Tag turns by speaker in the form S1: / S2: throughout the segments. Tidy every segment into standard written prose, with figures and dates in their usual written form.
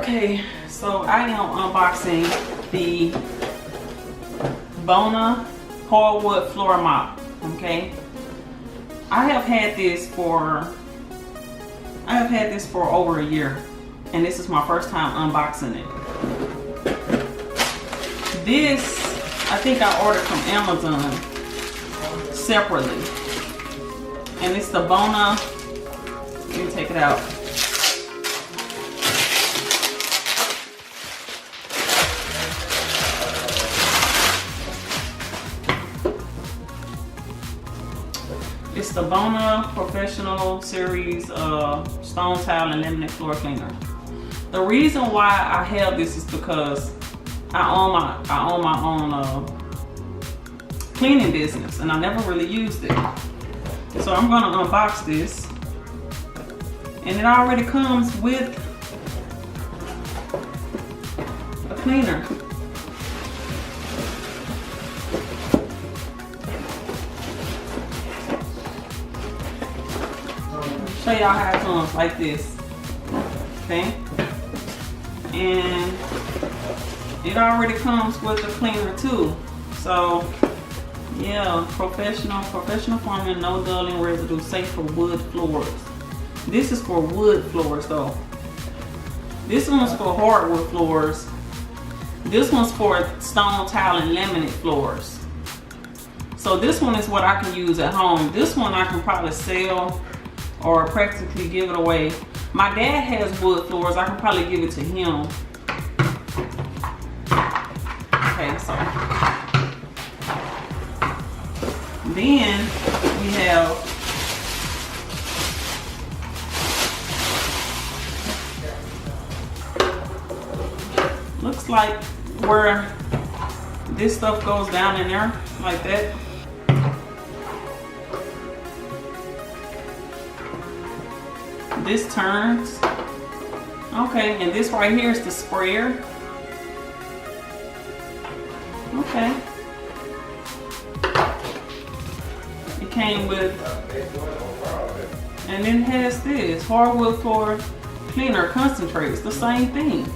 S1: Okay, so I am unboxing the Bona hardwood floor mop. Okay, I have had this for over a year, and this is my first time unboxing it. This I think I ordered from Amazon separately, and it's the Bona. Let me take it out. It's the Bona Professional Series Stone Tile and Laminate Floor Cleaner. The reason why I have this is because I own my own cleaning business, and I never really used it. So I'm gonna unbox this, and it already comes with a cleaner. Show y'all how it comes like this, okay? And it already comes with a cleaner too. So yeah, professional formula, no dulling residue, safe for wood floors. This is for wood floors though. This one's for hardwood floors. This one's for stone tile and laminate floors. So this one is what I can use at home. This one I can probably sell or practically give it away. My dad has wood floors. I can probably give it to him. Okay, so then we have looks like where this stuff goes down in there like that. This turns. Okay, and this right here is the sprayer. Okay. It came with, and then it has this hardwood floor cleaner concentrate. It's the same thing.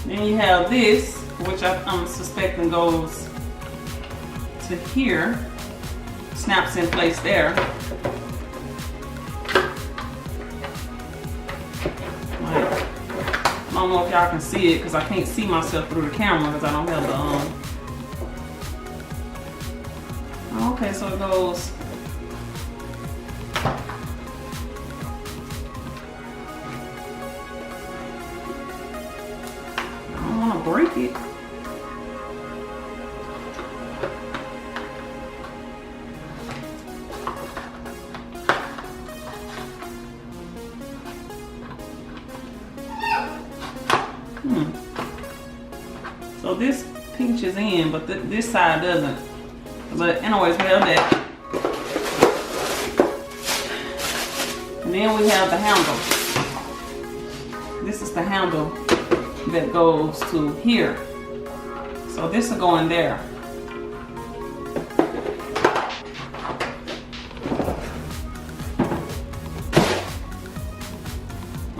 S1: Then you have this, which I'm suspecting goes to here, snaps in place there. Like, I don't know if y'all can see it because I can't see myself through the camera because I don't have the okay, so it goes. Break it. So this pinches in, but this side doesn't. But anyways, we have that. And then we have the handle. This is the handle that goes to here. So this will go in there.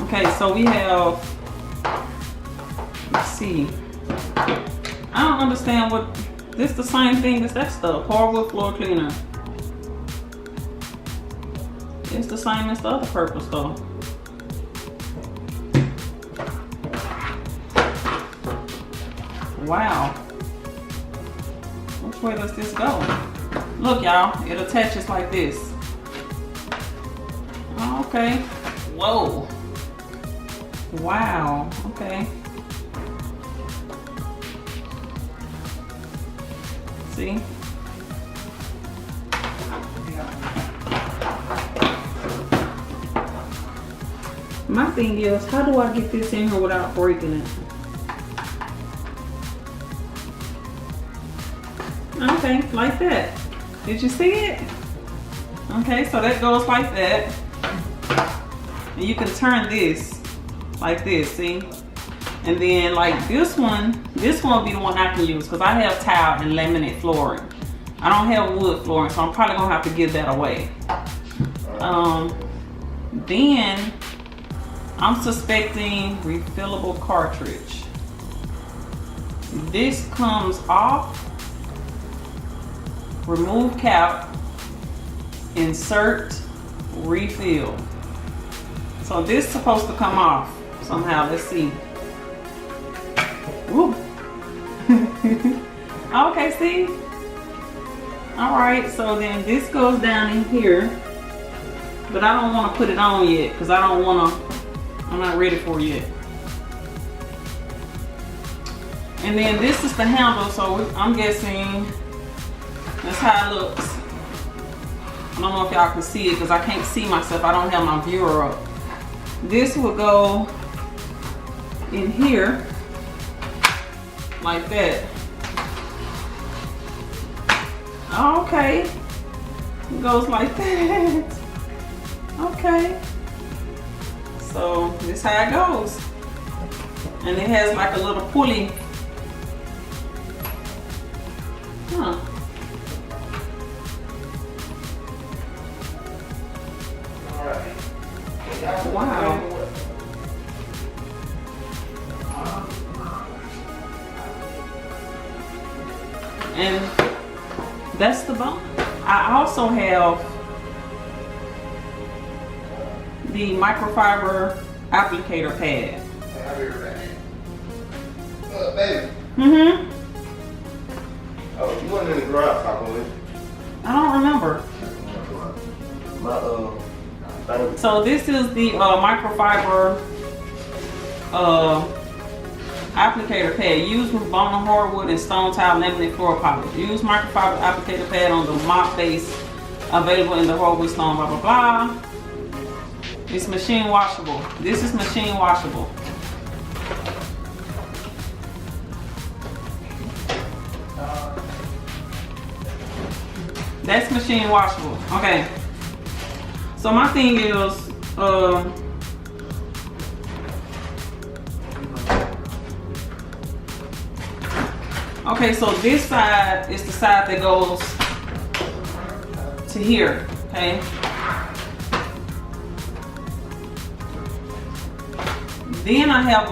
S1: Okay, so we have, let's see. I don't understand what, this the same thing as that stuff, hardwood floor cleaner. It's the same as the other purple stuff. Wow. Which way does this go? Look, y'all, it attaches like this. Okay. Whoa. Wow. Okay. See? My thing is, how do I get this in here without breaking it? Okay, like that. Did you see it? Okay, so that goes like that. And you can turn this like this, see? And then like this one will be the one I can use because I have tile and laminate flooring. I don't have wood flooring, so I'm probably gonna have to give that away. Then I'm suspecting refillable cartridge. This comes off, remove cap, insert, refill. So this is supposed to come off somehow. Let's see. Woo. Okay, see? All right, so then this goes down in here, but I don't want to put it on yet because I'm not ready for it yet. And then this is the handle, so I'm guessing that's how it looks. I don't know if y'all can see it because I can't see myself. I don't have my viewer up. This will go in here like that. Okay, it goes like that. Okay, so this is how it goes, and it has like a little pulley. Huh. Wow. And that's the Bona. I also have the microfiber applicator pad.
S2: Baby.
S1: Mm-hmm.
S2: Oh, you wasn't in the garage talking with me.
S1: I don't remember. So this is the microfiber applicator pad used with Bona hardwood and stone tile laminate floor polish. Use microfiber applicator pad on the mop base available in the hardwood stone, blah, blah, blah. It's machine washable. This is machine washable. That's machine washable. Okay. So my thing is, okay, so this side is the side that goes to here, okay? Then I have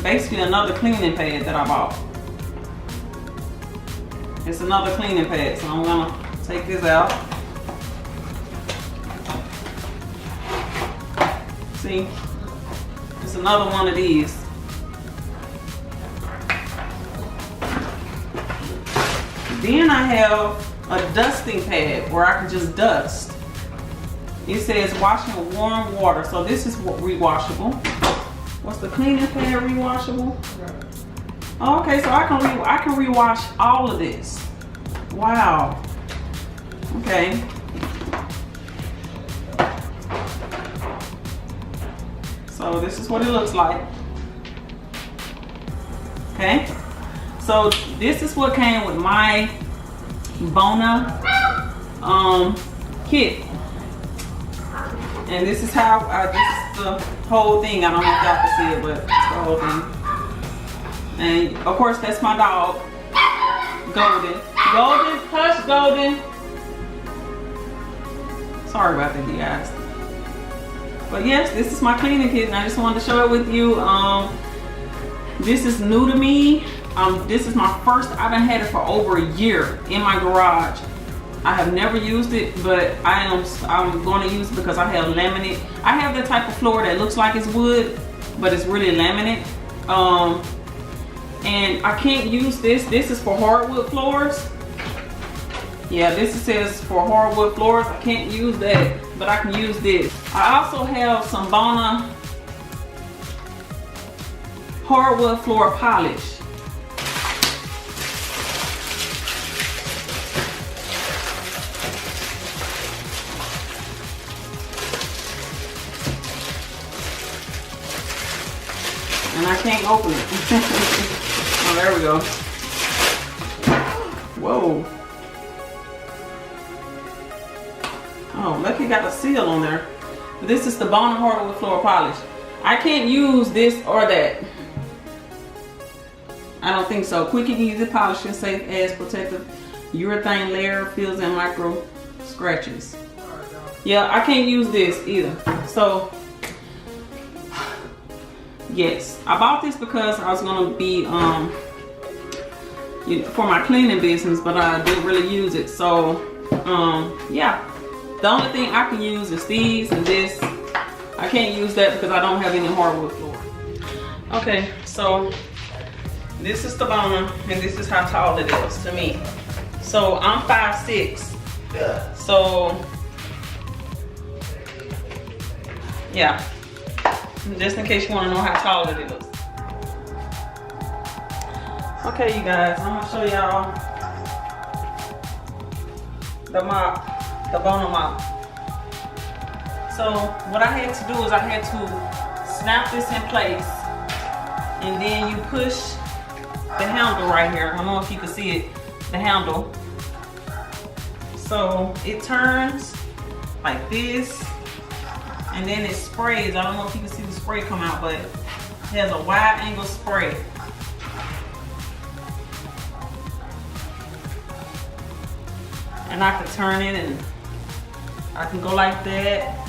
S1: basically another cleaning pad that I bought. It's another cleaning pad, so I'm gonna take this out. See, it's another one of these. Then I have a dusting pad where I can just dust. It says washing with warm water, so this is rewashable. What's the cleaning pad rewashable? Oh, okay, so I can rewash all of this. Wow. Okay. So this is what it looks like. Okay. So this is what came with my Bona kit. And this is how this is the whole thing. I don't know if y'all can see it, but it's the whole thing. And of course that's my dog, Golden. Golden, hush, Golden. Sorry about that, you guys. But yes, this is my cleaning kit and I just wanted to show it with you. This is new to me. This is my first. I've been had it for over a year in my garage. I have never used it, but I'm going to use it because I have laminate. I have the type of floor that looks like it's wood, but it's really laminate. And I can't use this. This is for hardwood floors. Yeah, this says for hardwood floors. I can't use that, but I can use this. I also have some Bona hardwood floor polish. And I can't open it. Oh, there we go. Whoa. Oh, lucky got a seal on there. This is the Bona hardwood floor polish. I can't use this or that. I don't think so. Quick and easy polishing, safe as protective urethane layer, fills in micro scratches. Yeah, I can't use this either. So yes, I bought this because I was gonna be for my cleaning business, but I didn't really use it. So yeah, the only thing I can use is these and this. I can't use that because I don't have any hardwood floor. Okay, so this is the Bona, and this is how tall it is to me. So I'm 5'6".
S2: Yeah.
S1: So yeah, just in case you want to know how tall it is. Okay, you guys, I'm gonna show y'all the mop, the Bona mop. So what I had to do is I had to snap this in place, and then you push the handle right here. I don't know if you can see it, the handle. So it turns like this, and then it sprays. I don't know if you can see the spray come out, but it has a wide angle spray. And I can turn it, and I can go like that.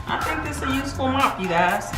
S1: I think this is a useful mop, you guys.